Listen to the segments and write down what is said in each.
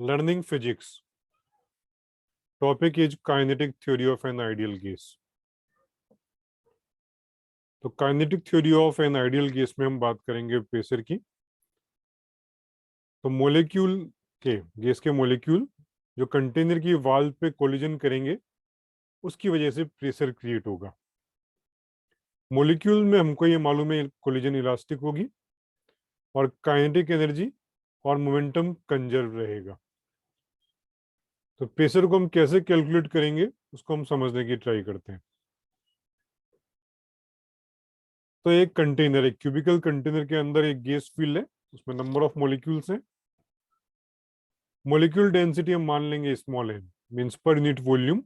Learning physics. Topic is kinetic theory of an ideal gas. तो kinetic theory of an ideal gas में हम बात करेंगे pressure की। तो मोलिक्यूल के गैस के मोलिक्यूल जो कंटेनर की वाल्व पे कोलिजन करेंगे उसकी वजह से प्रेशर क्रिएट होगा। मोलिक्यूल में हमको ये मालूम है कोलिजन इलास्टिक होगी और काइनेटिक एनर्जी और मोमेंटम कंजर्व रहेगा। तो प्रेशर को हम कैसे कैलकुलेट करेंगे उसको हम समझने की ट्राई करते हैं। तो एक कंटेनर, एक क्यूबिकल कंटेनर के अंदर एक गैस फील्ड है, उसमें नंबर ऑफ मॉलिक्यूल्स हैं। मॉलिक्यूल डेंसिटी हम मान लेंगे small N, means per unit volume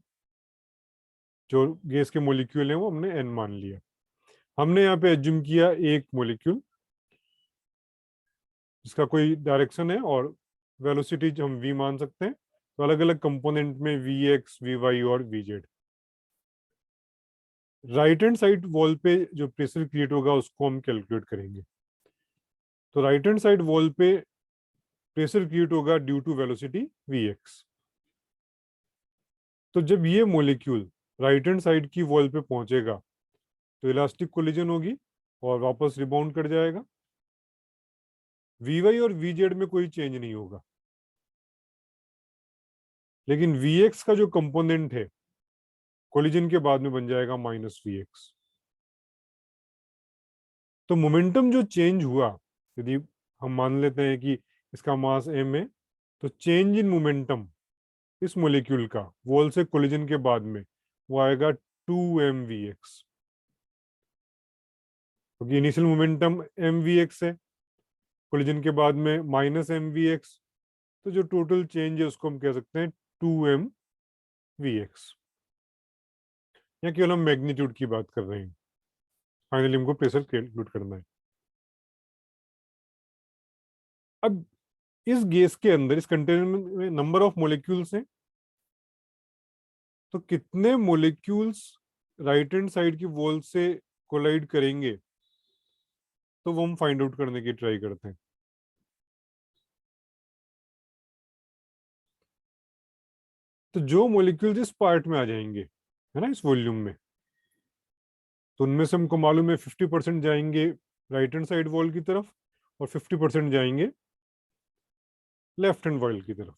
जो गैस के मॉलिक्यूल हैं वो हमने एन मान लिया। हमने यहाँ पे एज्यूम किया एक मॉलिक्यूल जिसका कोई डायरेक्शन है और वेलोसिटी हम वी मान सकते हैं। तो अलग अलग कंपोनेंट में वी एक्स, वी वाई और V Z. Right hand side wall पे जो प्रेशर क्रिएट होगा उसको हम कैलकुलेट करेंगे। तो राइट हैंड साइड वॉल पे प्रेशर क्रिएट होगा due to velocity V X. तो जब ये मॉलिक्यूल राइट हैंड साइड की वॉल पे पहुंचेगा तो इलास्टिक कोलिजन होगी और वापस रिबाउंड कर जाएगा। वी वाई और वी जेड में कोई चेंज नहीं होगा, लेकिन वी एक्स का जो कंपोनेंट है कोलिजन के बाद में बन जाएगा माइनस वी एक्स। तो मोमेंटम जो चेंज हुआ, यदि हम मान लेते हैं कि इसका मास m है, तो चेंज इन मोमेंटम इस मॉलिक्यूल का वॉल से कोलिजन के बाद में वो आएगा 2mvx, क्योंकि इनिशियल मोमेंटम mvx है, कोलिजन के बाद में माइनस mvx। तो जो टोटल चेंज है उसको हम कह सकते हैं 2mvx। या केवल हम मैग्नीट्यूड की बात कर रहे हैं, फाइनली हमको प्रेशर कैलकुलेट करना है। अब इस गैस के अंदर, इस कंटेनर में नंबर ऑफ मॉलिक्यूल्स हैं, तो कितने मॉलिक्यूल्स राइट हैंड साइड की वॉल से कोलाइड करेंगे तो वो हम फाइंड आउट करने की ट्राई करते हैं। तो जो मॉलिक्यूल्स इस पार्ट में आ जाएंगे, है ना, इस वॉल्यूम में, तो उनमें से हमको मालूम है 50% जाएंगे राइट हैंड साइड वॉल की तरफ और 50% जाएंगे लेफ्ट हैंड वॉल की तरफ।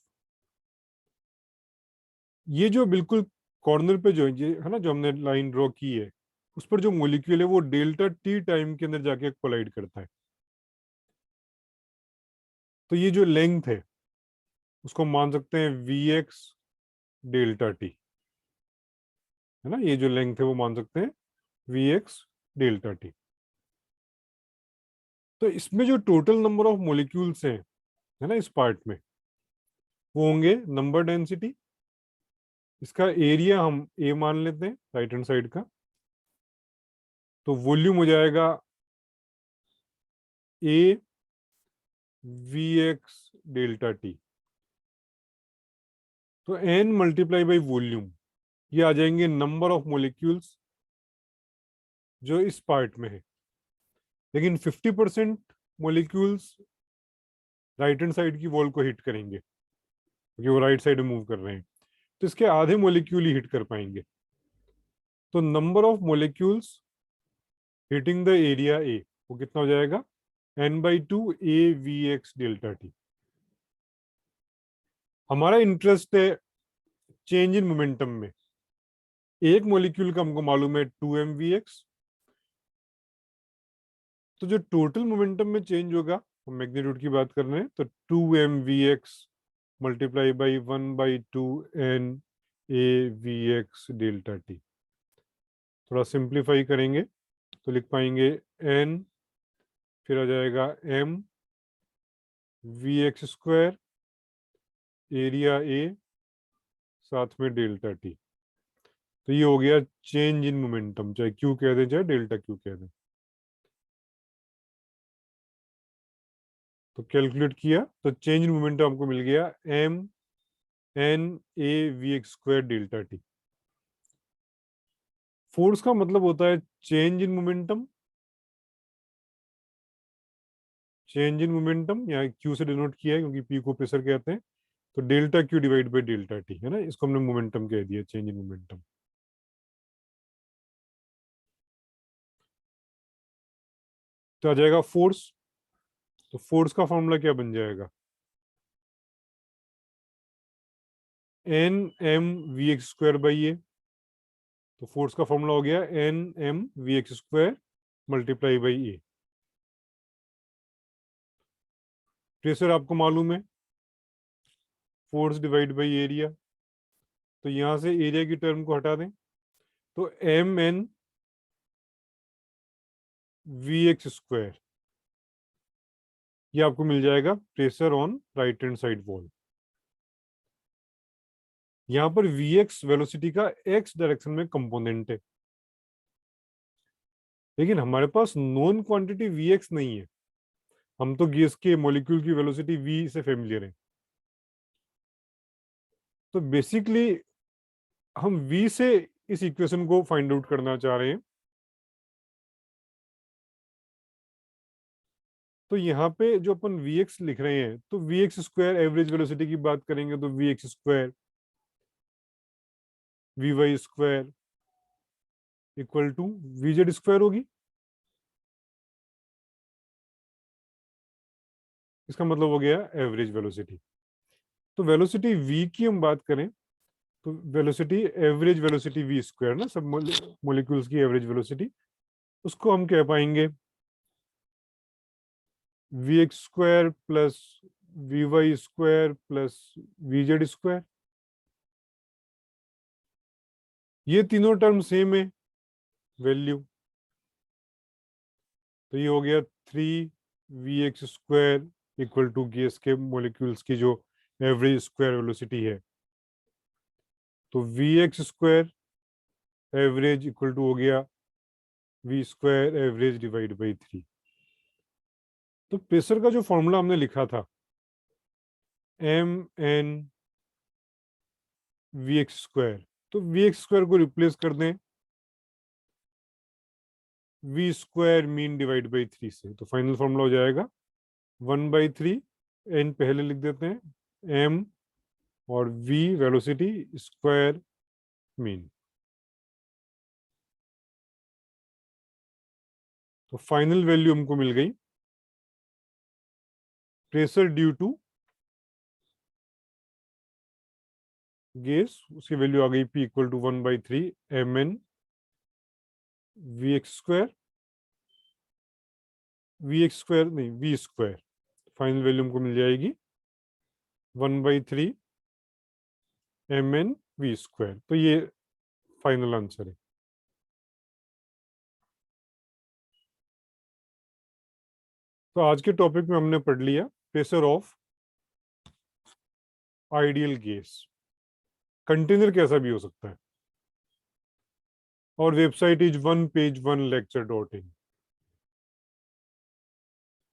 ये जो बिल्कुल कॉर्नर पे जो ये है ना, जो हमने लाइन ड्रॉ की है, उस पर जो मॉलिक्यूल है वो डेल्टा टी टाइम के अंदर जाके कोलाइड करता है। तो ये जो लेंथ है उसको मान सकते हैं वी एक्स डेल्टा टी, है ना। ये जो लेंथ है वो मान सकते हैं वी एक्स डेल्टा टी। तो इसमें जो टोटल नंबर ऑफ मॉलिक्यूल्स हैं, है ना, इस पार्ट में, वो होंगे नंबर डेंसिटी। इसका एरिया हम ए मान लेते हैं राइट हैंड साइड का। तो वॉल्यूम हो जाएगा ए वी एक्स डेल्टा टी। तो एन मल्टीप्लाई बाई वॉल्यूम, ये आ जाएंगे नंबर ऑफ मॉलिक्यूल्स जो इस पार्ट में है। लेकिन 50% मॉलिक्यूल्स राइट हैंड साइड की वॉल को हिट करेंगे क्योंकि वो राइट साइड में मूव कर रहे हैं, तो इसके आधे मॉलिक्यूल ही हिट कर पाएंगे। तो number of molecules hitting the area A वो कितना हो जाएगा, n/2 A V X delta T. हमारा इंटरेस्ट है चेंज इन मोमेंटम में। एक मॉलिक्यूल का हमको मालूम है 2mvx। तो जो टोटल मोमेंटम में चेंज होगा, हम मैग्नीट्यूड की बात कर रहे हैं, तो 2mvx multiply by 1/2 n A V X delta T. थोड़ा सिंप्लीफाई करेंगे तो लिख पाएंगे n, फिर आ जाएगा m V X square area A साथ में डेल्टा टी। तो ये हो गया चेंज इन मोमेंटम, चाहे क्यू कह दें चाहे डेल्टा क्यू कह दें। तो कैलकुलेट किया तो चेंज इन मोमेंटम हमको मिल गया m n a V X square delta T. Force का मतलब होता है change in momentum, change in momentum यहाँ क्यू से डिनोट किया है क्योंकि पी को प्रेशर कहते हैं। तो delta Q divide by delta T है ना, इसको हमने मोमेंटम कह दिया, चेंज इन मोमेंटम। तो आ जाएगा फोर्स। तो फोर्स का फॉर्मूला क्या बन जाएगा, N M V X square by A. तो फोर्स का फॉर्मूला हो गया N M V X square multiply by A. Pressure आपको मालूम है, फोर्स डिवाइड बाई एरिया। तो यहां से एरिया की टर्म को हटा दें, तो M N V X square, ये आपको मिल जाएगा pressure on right hand side wall. यहां पर वी एक्स वेलोसिटी का एक्स डायरेक्शन में कंपोनेंट है, लेकिन हमारे पास नॉन क्वांटिटी वी एक्स नहीं है। हम तो गैस के मॉलिक्यूल की वेलोसिटी वी से फेमिलियर हैं। तो बेसिकली हम v से इस इक्वेशन को फाइंड आउट करना चाह रहे हैं। तो यहाँ पे जो अपन vx लिख रहे हैं, तो vx स्क्वायर एवरेज वेलोसिटी की बात करेंगे तो vx square vy square equal to vz square होगी। इसका मतलब हो गया एवरेज वेलोसिटी। तो वेलोसिटी v की हम बात करें तो velocity average velocity v square ना, सब मॉलिक्यूल्स की एवरेज वेलोसिटी, उसको हम कह पाएंगे vx square plus vy square plus vz square. ये तीनों टर्म सेम है वैल्यू। तो ये हो गया 3 vx square equal to gas के मॉलिक्यूल्स की जो एवरेज स्क्वायर वेलोसिटी है। तो vx square average equal to हो गया v square average divide by 3। तो प्रेशर का जो फॉर्मूला हमने लिखा था M N V X square, तो वी एक्स स्क्वायर को रिप्लेस कर दें V square mean divide by 3 से। तो फाइनल फॉर्मूला हो जाएगा 1/3, एन पहले लिख देते हैं, एम और v वेलोसिटी स्क्वायर मीन। तो फाइनल वैल्यू हमको मिल गई प्रेशर ड्यू टू गैस, उसकी वैल्यू आ गई P equal to 1/3 M N V X square, V X square नहीं वी स्क्वायर। फाइनल वैल्यू हमको मिल जाएगी 1/3 एम एन वी स्क्वायर। तो ये फाइनल आंसर है। तो आज के टॉपिक में हमने पढ़ लिया pressure of ideal gas. Container कैसा भी हो सकता है। और वेबसाइट इज 1page1lecture.in।